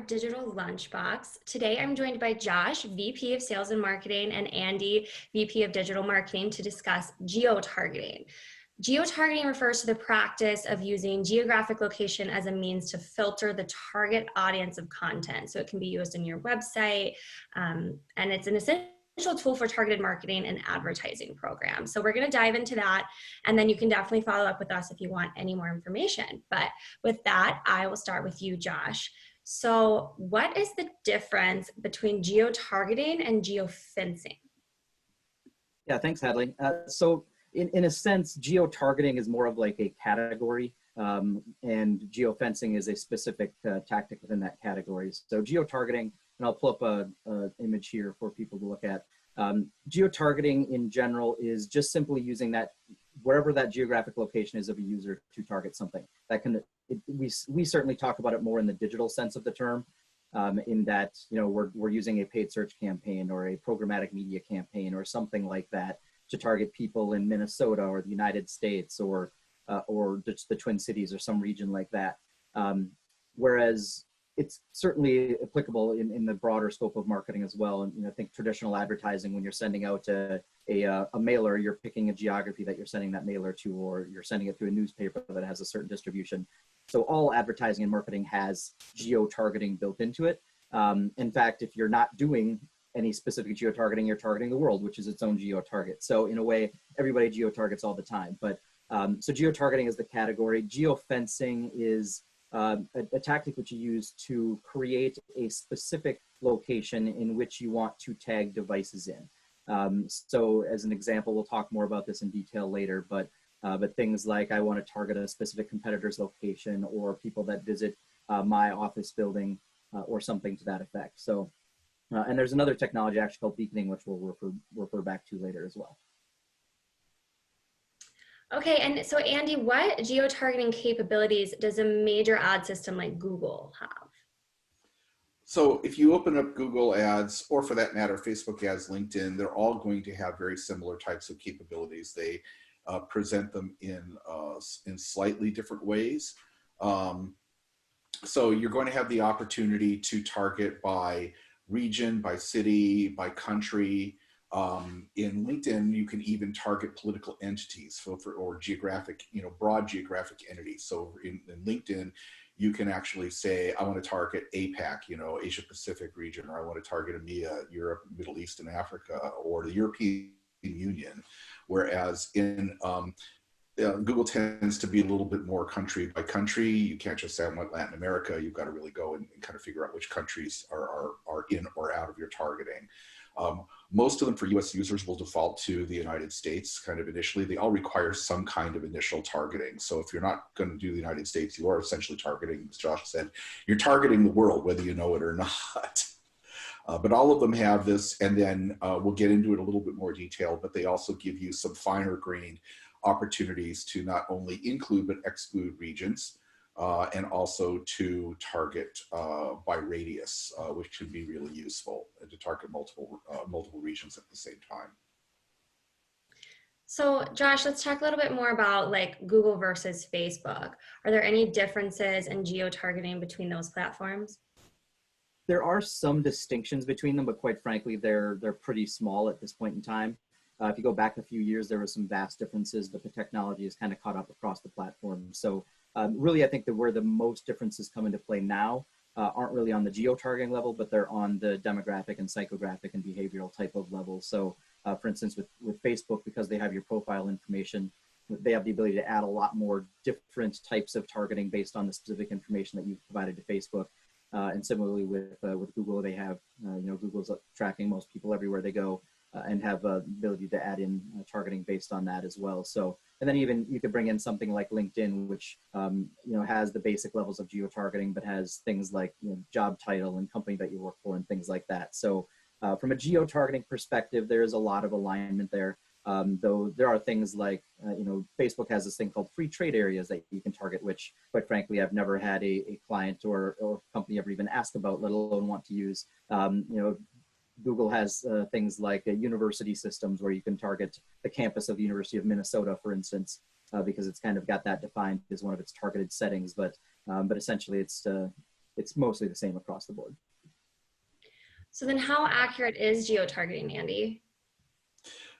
digital lunchbox. Today I'm joined by Josh, VP of Sales and Marketing, and Andy, VP of Digital Marketing, to discuss geotargeting. Geotargeting refers to the practice of using geographic location as a means to filter the target audience of content. So it can be used in your website, and it's an essential tool for targeted marketing and advertising programs. So we're going to dive into that, and then you can definitely follow up with us if you want any more information. But with that, I will start with you, Josh. So what is the difference between geotargeting and geofencing? Yeah, thanks, Hadley. So in a sense, geotargeting is more of like a category, and geofencing is a specific tactic within that category. So geotargeting, and I'll pull up a image here for people to look at. Geotargeting in general is just simply using that, wherever that geographic location is of a user, to target something. That can, we certainly talk about it more in the digital sense of the term, in that, you know, we're using a paid search campaign or a programmatic media campaign or something like that to target people in Minnesota or the United States or just the Twin Cities or some region like that. Whereas it's certainly applicable in the broader scope of marketing as well. And, you know, I think traditional advertising, when you're sending out a mailer, you're picking a geography that you're sending that mailer to, or you're sending it through a newspaper that has a certain distribution. So all advertising and marketing has geo-targeting built into it. In fact, if you're not doing any specific geo-targeting, you're targeting the world, which is its own geo-target. So in a way, everybody geo-targets all the time. But so geo-targeting is the category. Geofencing is a tactic which you use to create a specific location in which you want to tag devices in. So as an example, we'll talk more about this in detail later, but things like, I want to target a specific competitor's location or people that visit my office building or something to that effect. So, and there's another technology actually called beaconing, which we'll refer back to later as well. Okay, and so Andy, what geotargeting capabilities does a major ad system like Google have? So if you open up Google ads, or for that matter, Facebook ads, LinkedIn, they're all going to have very similar types of capabilities. They present them in slightly different ways. So you're going to have the opportunity to target by region, by city, by country. In LinkedIn, you can even target political entities, or geographic, broad geographic entities. So in LinkedIn, you can actually say, I want to target APAC, Asia Pacific region, or I want to target EMEA, Europe, Middle East, and Africa, or the European Union. Whereas in Google tends to be a little bit more country by country. You can't just say I want Latin America. You've got to really go and kind of figure out which countries are in or out of your targeting. Most of them for US users will default to the United States kind of initially. They all require some kind of initial targeting. So if you're not going to do the United States, you are essentially targeting, as Josh said, you're targeting the world, whether you know it or not. But all of them have this, and then we'll get into it a little bit more detail, but they also give you some finer grained opportunities to not only include but exclude regions, and also to target by radius, which can be really useful, and to target multiple regions at the same time. So Josh, let's talk a little bit more about like Google versus Facebook. Are there any differences in geo-targeting between those platforms? There are some distinctions between them, but quite frankly, they're pretty small at this point in time. If you go back a few years, there were some vast differences, but the technology has kind of caught up across the platform. So really, I think that where the most differences come into play now aren't really on the geo-targeting level, but they're on the demographic and psychographic and behavioral type of level. So for instance, with Facebook, because they have your profile information, they have the ability to add a lot more different types of targeting based on the specific information that you've provided to Facebook. And similarly with Google, they have, Google's tracking most people everywhere they go, and have the ability to add in targeting based on that as well. So, and then even you could bring in something like LinkedIn, which has the basic levels of geo-targeting, but has things like job title and company that you work for and things like that. So from a geo-targeting perspective, there is a lot of alignment there. Though there are things like, Facebook has this thing called free trade areas that you can target, which quite frankly, I've never had a client or company ever even ask about, let alone want to use. Google has things like university systems where you can target the campus of the University of Minnesota, for instance, because it's kind of got that defined as one of its targeted settings. But essentially, it's it's mostly the same across the board. So then how accurate is geotargeting, Andy?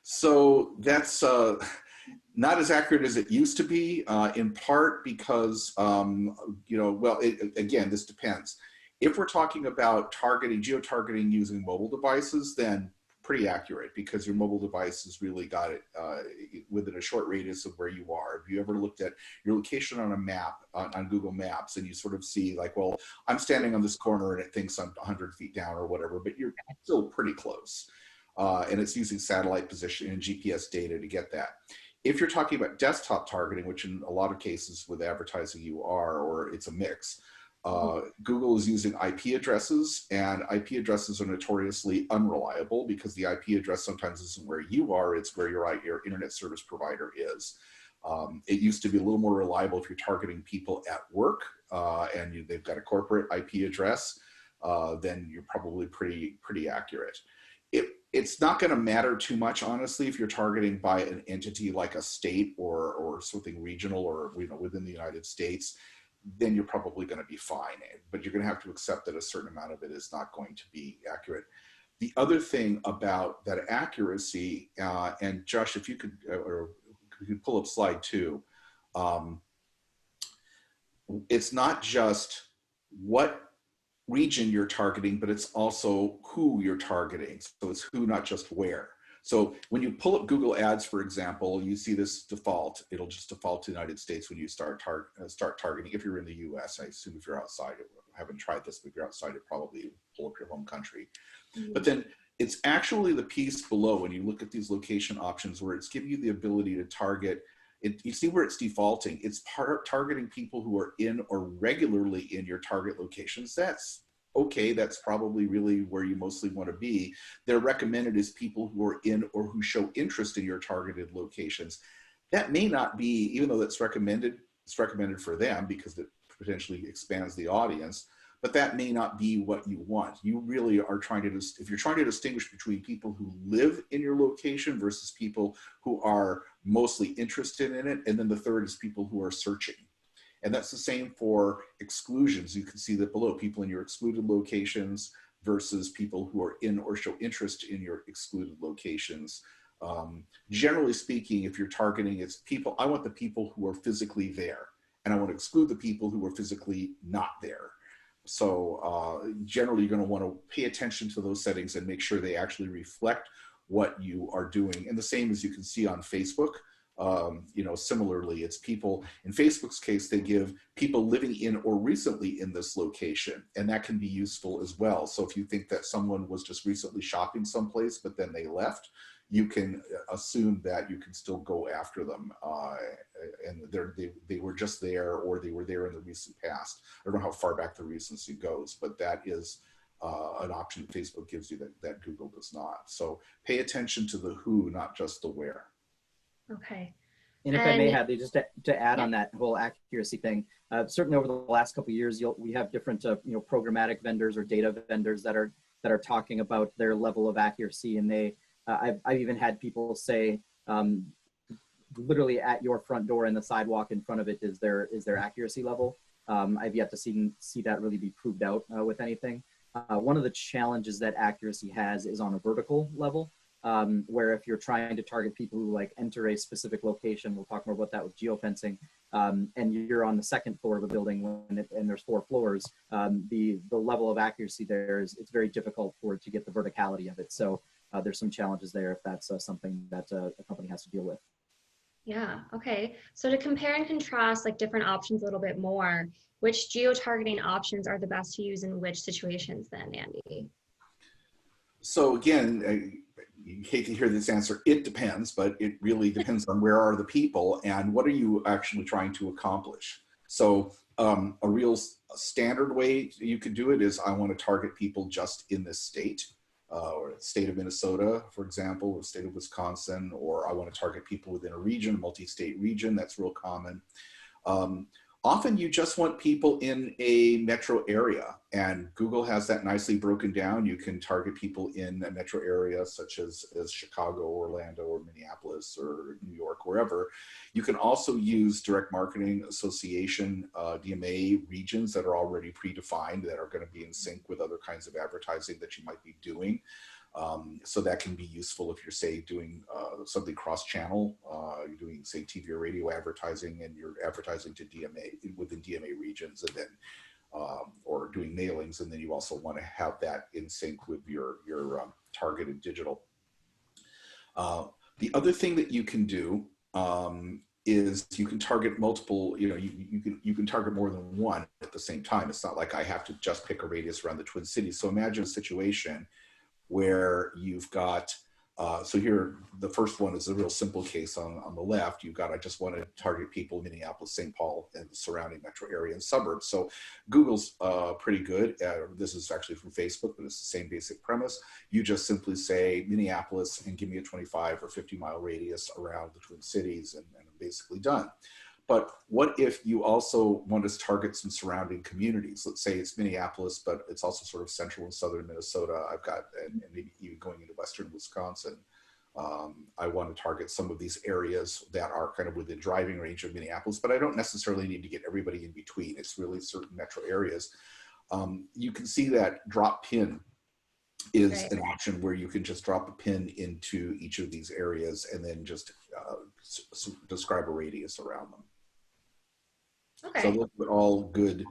So that's not as accurate as it used to be, in part because, well, again, this depends. If we're talking about geotargeting using mobile devices, then pretty accurate, because your mobile device has really got it within a short radius of where you are. If you ever looked at your location on a map, on Google Maps, and you sort of see like, well, I'm standing on this corner and it thinks I'm 100 feet down or whatever, but you're still pretty close. And it's using satellite position and GPS data to get that. If you're talking about desktop targeting, which in a lot of cases with advertising you are, or it's a mix, Google is using IP addresses, and IP addresses are notoriously unreliable because the IP address sometimes isn't where you are, it's where your internet service provider is. It used to be a little more reliable if you're targeting people at work and they've got a corporate IP address, then you're probably pretty accurate. It's not going to matter too much, honestly, if you're targeting by an entity like a state or something regional or within the United States, then you're probably going to be fine. But you're going to have to accept that a certain amount of it is not going to be accurate. The other thing about that accuracy, and Josh, if you could, or you could pull up slide 2, it's not just what region you're targeting, but it's also who you're targeting. So it's who, not just where. So when you pull up Google Ads, for example, you see this default. It'll just default to the United States when you start targeting. If you're in the US, I assume if you're outside, I haven't tried this, but if you're outside, it probably pull up your home country. But then it's actually the piece below when you look at these location options where it's giving you the ability to target. You see where it's defaulting. It's targeting people who are in or regularly in your target locations. That's okay. That's probably really where you mostly want to be. They're recommended as people who are in or who show interest in your targeted locations. That may not be, even though that's recommended, it's recommended for them because it potentially expands the audience, but that may not be what you want. You really are trying to, if you're trying to distinguish between people who live in your location versus people who are mostly interested in it, and then the third is people who are searching. And that's the same for exclusions. You can see that below, people in your excluded locations versus people who are in or show interest in your excluded locations. Generally speaking, if you're targeting, it's people, I want the people who are physically there, and I want to exclude the people who are physically not there. So generally, you're going to want to pay attention to those settings and make sure they actually reflect what you are doing. And the same as you can see on Facebook. Similarly, it's people, in Facebook's case, they give people living in or recently in this location, and that can be useful as well. So if you think that someone was just recently shopping someplace, but then they left, you can assume that you can still go after them, and they were just there, or they were there in the recent past. I don't know how far back the recency goes, but that is an option Facebook gives you that Google does not. So pay attention to the who, not just the where. Okay. And if I may, Hadley, just to add on that whole accuracy thing, certainly over the last couple of years, we have different programmatic vendors or data vendors that are talking about their level of accuracy, and they I've even had people say literally at your front door and the sidewalk in front of it is their accuracy level. I've yet to see that really be proved out with anything. One of the challenges that accuracy has is on a vertical level. Where if you're trying to target people who like enter a specific location, we'll talk more about that with geofencing, and you're on the second floor of a building and there's 4 floors, the level of accuracy there it's very difficult to get the verticality of it. So there's some challenges there if that's something that a company has to deal with. Yeah, okay. So to compare and contrast like different options a little bit more, which geotargeting options are the best to use in which situations then, Andy? So again, you hate to hear this answer, it depends, but it really depends on where are the people and what are you actually trying to accomplish. So a real standard way you could do it is I want to target people just in this state, or the state of Minnesota, for example, or the state of Wisconsin, or I want to target people within a region, multi-state region. That's real common. Often you just want people in a metro area, and Google has that nicely broken down. You can target people in a metro area such as Chicago, Orlando, or Minneapolis, or New York, wherever. You can also use Direct Marketing Association DMA regions that are already predefined, that are going to be in sync with other kinds of advertising that you might be doing. So that can be useful if you're, say, doing something cross-channel, you're doing, say, TV or radio advertising, and you're advertising to DMA within DMA regions, and then or doing mailings, and then you also want to have that in sync with your targeted digital. The other thing that you can do is you can target multiple, you can target more than one at the same time. It's not like I have to just pick a radius around the Twin Cities. So imagine a situation where you've got, so here, the first one is a real simple case on the left. You've got, I just want to target people in Minneapolis, St. Paul, and the surrounding metro area and suburbs. So Google's pretty good. This is actually from Facebook, but it's the same basic premise. You just simply say Minneapolis and give me a 25 or 50 mile radius around the Twin Cities, and I'm basically done. But what if you also want to target some surrounding communities? Let's say it's Minneapolis, but it's also sort of central and southern Minnesota. I've got, and maybe even going into western Wisconsin. I want to target some of these areas that are kind of within driving range of Minneapolis, but I don't necessarily need to get everybody in between. It's really certain metro areas. You can see that drop pin is an option where you can just drop a pin into each of these areas and then just describe a radius around them. Okay. So those are all good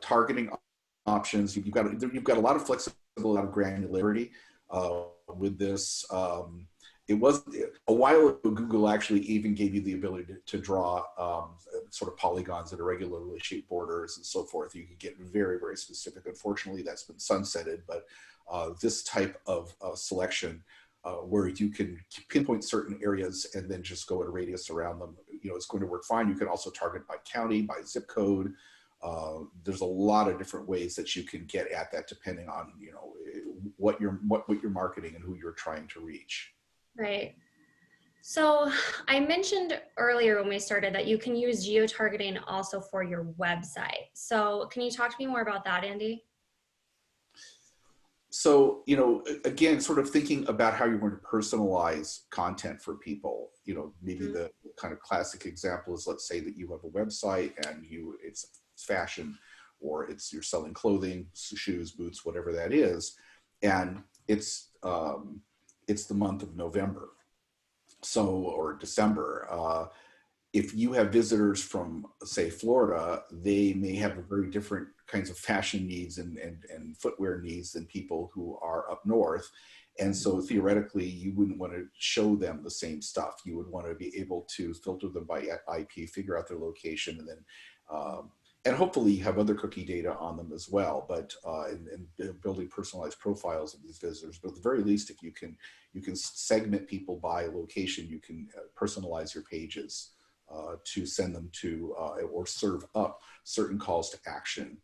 targeting options. You've got a lot of flexibility, a lot of granularity with this. It was a while ago, Google actually even gave you the ability to draw sort of polygons that are regularly shaped borders and so forth. You could get very, very specific. Unfortunately, that's been sunsetted, but this type of selection where you can pinpoint certain areas and then just go at a radius around them, it's going to work fine. You can also target by county, by zip code. There's a lot of different ways that you can get at that depending on, what you're marketing and who you're trying to reach. Right. So I mentioned earlier when we started that you can use geotargeting also for your website. So can you talk to me more about that, Andy? So, again, sort of thinking about how you're going to personalize content for people, maybe the kind of classic example is, let's say that you have a website and it's fashion, or you're selling clothing, shoes, boots, whatever that is. And it's the month of November. So, or December. If you have visitors from, say, Florida, they may have very different kinds of fashion needs and footwear needs than people who are up north. And so theoretically, you wouldn't want to show them the same stuff. You would want to be able to filter them by IP, figure out their location, and then, and hopefully you have other cookie data on them as well, but and building personalized profiles of these visitors. But at the very least, if you can segment people by location, you can personalize your pages to send them to or serve up certain calls to action.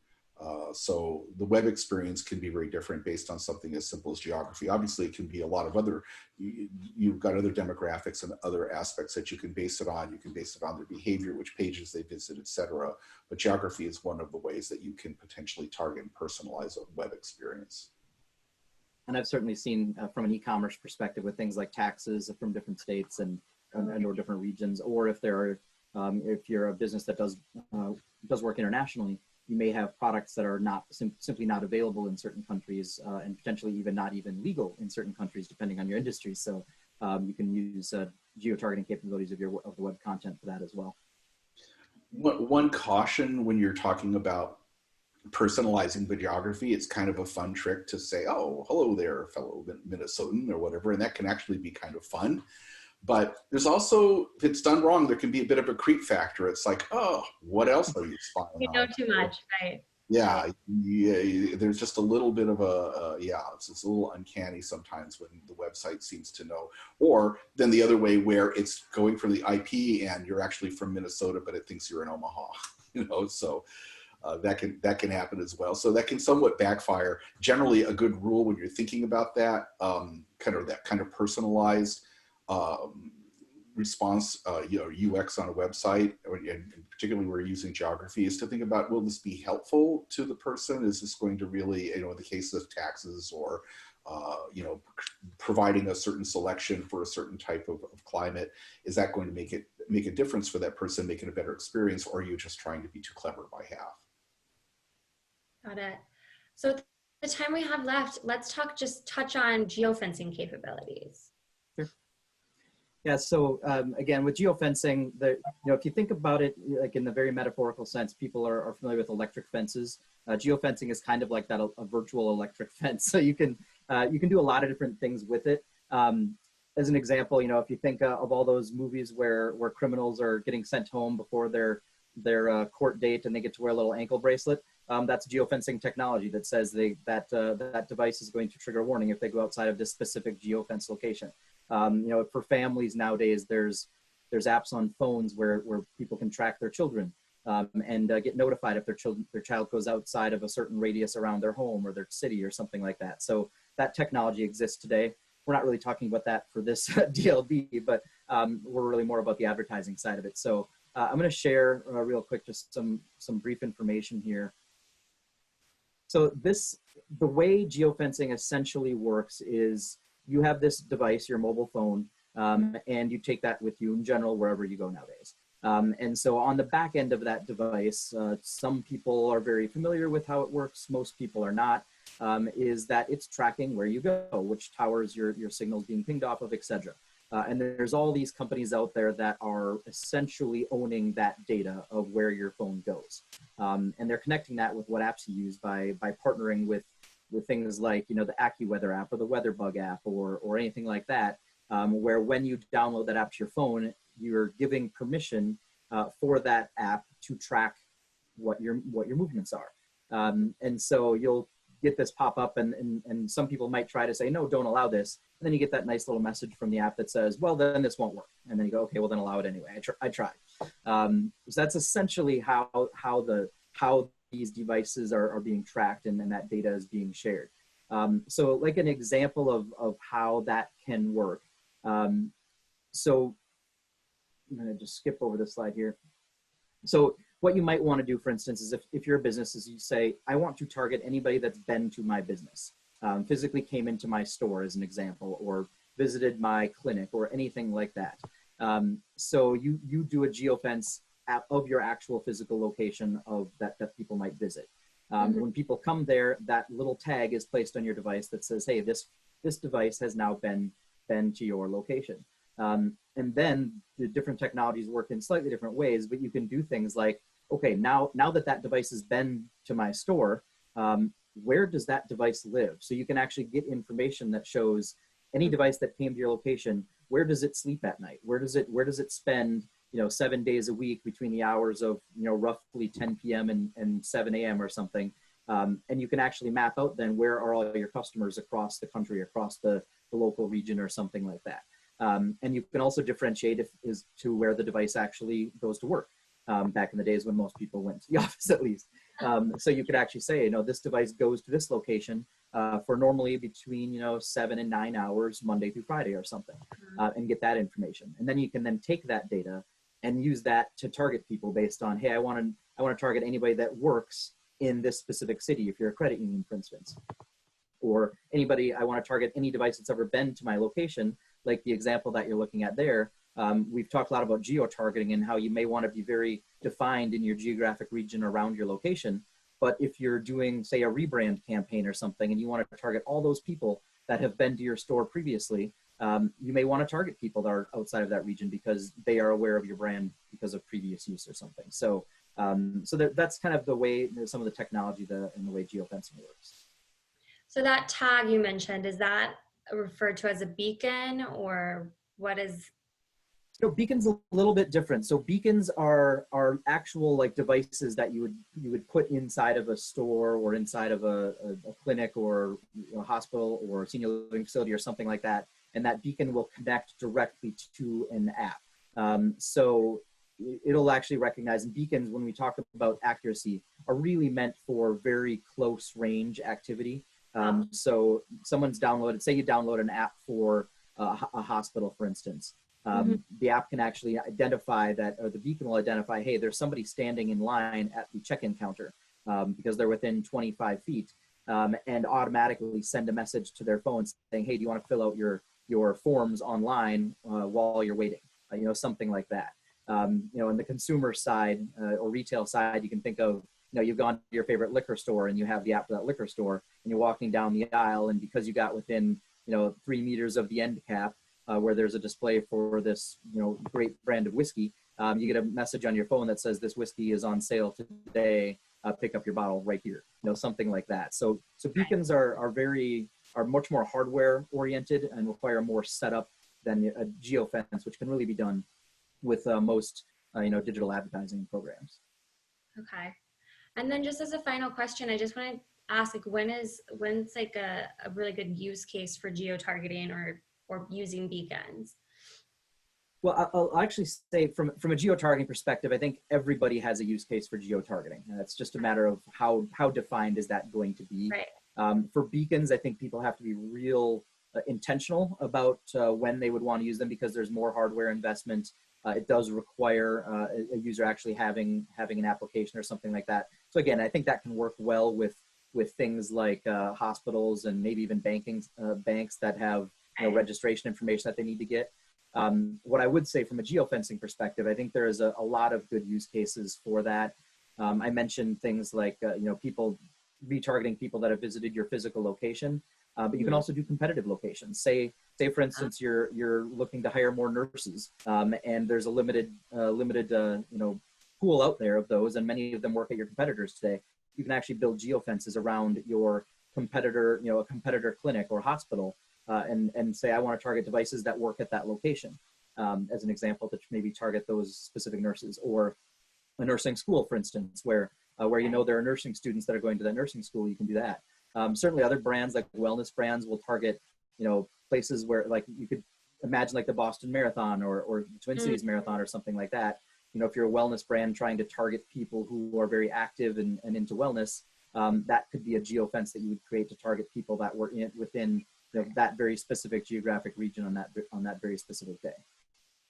So the web experience can be very different based on something as simple as geography. Obviously, it can be a lot of other, you've got other demographics and other aspects that you can base it on. You can base it on their behavior, which pages they visit, etc. But geography is one of the ways that you can potentially target and personalize a web experience. And I've certainly seen from an e-commerce perspective with things like taxes from different states and or different regions, or if if you're a business that does work internationally, you may have products that are not simply not available in certain countries and potentially even not even legal in certain countries, depending on your industry. So you can use geotargeting capabilities of the web content for that as well. One caution when you're talking about personalizing the geography, it's kind of a fun trick to say, oh, hello there, fellow Minnesotan or whatever, and that can actually be kind of fun. But there's also, if it's done wrong, there can be a bit of a creep factor. It's like, oh, what else are you spying on? You know too much, right? Yeah, there's just a little bit of it's a little uncanny sometimes when the website seems to know. Or then the other way where it's going for the IP and you're actually from Minnesota, but it thinks you're in Omaha, so that can happen as well. So that can somewhat backfire. Generally, a good rule when you're thinking about that, kind of personalized response, UX on a website, and particularly we're using geography, is to think about, will this be helpful to the person? Is this going to really, in the case of taxes or, providing a certain selection for a certain type of climate, is that going to make a difference for that person, make it a better experience, or are you just trying to be too clever by half? Got it. So the time we have left, let's just touch on geofencing capabilities. Sure. Yeah, so again, with geofencing, if you think about it, like in the very metaphorical sense, people are familiar with electric fences. Geofencing is kind of like that, a virtual electric fence. So you can do a lot of different things with it. As an example, if you think of all those movies where criminals are getting sent home before their court date and they get to wear a little ankle bracelet, that's geofencing technology that says that device is going to trigger a warning if they go outside of this specific geofence location. For families nowadays, there's apps on phones where people can track their children and get notified if their child goes outside of a certain radius around their home or their city or something like that. So that technology exists today. We're not really talking about that for this DLB, but we're really more about the advertising side of it. So I'm going to share real quick just some brief information here. So the way geofencing essentially works is you have this device, your mobile phone, and you take that with you in general wherever you go nowadays. And so on the back end of that device, some people are very familiar with how it works, most people are not, is that it's tracking where you go, which towers your signals being pinged off of, etc. And there's all these companies out there that are essentially owning that data of where your phone goes. And they're connecting that with what apps you use by partnering with things like, the AccuWeather app or the WeatherBug app or anything like that, where when you download that app to your phone, you're giving permission for that app to track what your movements are. And so you'll get this pop up and some people might try to say, no, don't allow this. And then you get that nice little message from the app that says, well, then this won't work. And then you go, okay, well then allow it anyway. I tried. So that's essentially how these devices are being tracked and that data is being shared. So like an example of how that can work. So I'm going to just skip over this slide here. So what you might want to do, for instance, is if you're a business, is you say, I want to target anybody that's been to my business, physically came into my store as an example, or visited my clinic or anything like that. So you do a geofence of your actual physical location of that people might visit. When people come there, that little tag is placed on your device that says, hey, this device has now been to your location. And then the different technologies work in slightly different ways, but you can do things like, okay, now that device has been to my store, where does that device live? So you can actually get information that shows any device that came to your location, where does it sleep at night? Where does it spend 7 days a week between the hours of roughly 10 p.m. and 7 a.m. or something? And you can actually map out then where are all your customers across the country, across the local region or something like that. And you can also differentiate as to where the device actually goes to work. Back in the days when most people went to the office at least. So you could actually say, this device goes to this location for normally between 7 and 9 hours, Monday through Friday or something, and get that information. And then you can then take that data and use that to target people based on, hey, I want to target anybody that works in this specific city, if you're a credit union, for instance. Or anybody, I want to target any device that's ever been to my location, like the example that you're looking at there. We've talked a lot about geotargeting and how you may want to be very defined in your geographic region around your location. But if you're doing, say, a rebrand campaign or something, and you want to target all those people that have been to your store previously, you may want to target people that are outside of that region because they are aware of your brand because of previous use or something. So, that's kind of the way, some of the technology and the way geofencing works. So that tag you mentioned, is that referred to as a beacon, or what is? Beacons a little bit different. So beacons are actual like devices that you would put inside of a store or inside of a clinic or a hospital or a senior living facility or something like that. And that beacon will connect directly to an app. So it'll actually recognize, and beacons, when we talk about accuracy, are really meant for very close range activity. So someone's downloaded, say you download an app for a hospital, for instance. The app can actually identify that, or the beacon will identify, hey, there's somebody standing in line at the check-in counter because they're within 25 feet, and automatically send a message to their phone saying, hey, do you want to fill out your forms online while you're waiting? Something like that. On the consumer side or retail side, you can think of, you've gone to your favorite liquor store and you have the app for that liquor store, and you're walking down the aisle, and because you got within 3 meters of the end cap where there's a display for this great brand of whiskey, you get a message on your phone that says this whiskey is on sale today, pick up your bottle right here, something like that. So beacons are much more hardware oriented and require more setup than a geofence, which can really be done with most digital advertising programs. Okay. And then just as a final question, I just want to ask, like, when's like a really good use case for geotargeting or using beacons? Well, I'll actually say from a geotargeting perspective, I think everybody has a use case for geotargeting. It's just a matter of how defined is that going to be. Right. For beacons, I think people have to be real intentional about when they would want to use them, because there's more hardware investment. It does require a user actually having an application or something like that. So again, I think that can work well with things like hospitals and maybe even banks that have registration information that they need to get. What I would say from a geofencing perspective, I think there is a lot of good use cases for that. I mentioned things like people retargeting people that have visited your physical location, but you can also do competitive locations. Say for instance, you're looking to hire more nurses, and there's a limited pool out there of those, and many of them work at your competitors today. You can actually build geofences around your competitor, a competitor clinic or hospital, and say, I want to target devices that work at that location, as an example, to maybe target those specific nurses. Or a nursing school, for instance, where there are nursing students that are going to that nursing school, you can do that. Certainly other brands like wellness brands will target, places where, like, you could imagine like the Boston Marathon or the Twin Cities Marathon or something like that. If you're a wellness brand trying to target people who are very active and into wellness, that could be a geofence that you would create to target people that were within that very specific geographic region on that very specific day.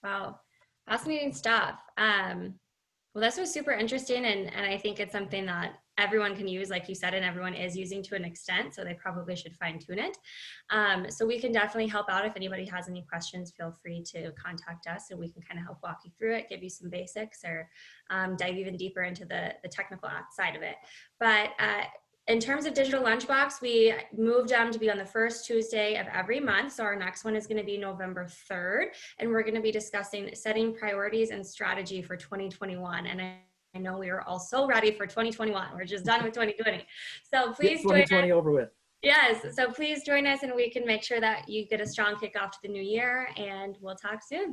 Wow, fascinating stuff. Well, this was super interesting, and I think it's something that everyone can use, like you said, and everyone is using to an extent, so they probably should fine tune it. So we can definitely help out. If anybody has any questions, feel free to contact us, and we can kind of help walk you through it, give you some basics, or dive even deeper into the technical side of it. But in terms of Digital Lunchbox, we moved to be on the first Tuesday of every month. So our next one is going to be November 3rd, and we're going to be discussing setting priorities and strategy for 2021. And I know we are all so ready for 2021. We're just done with 2020. So please join us. 2020 over with. Yes. So please join us, and we can make sure that you get a strong kickoff to the new year, and we'll talk soon.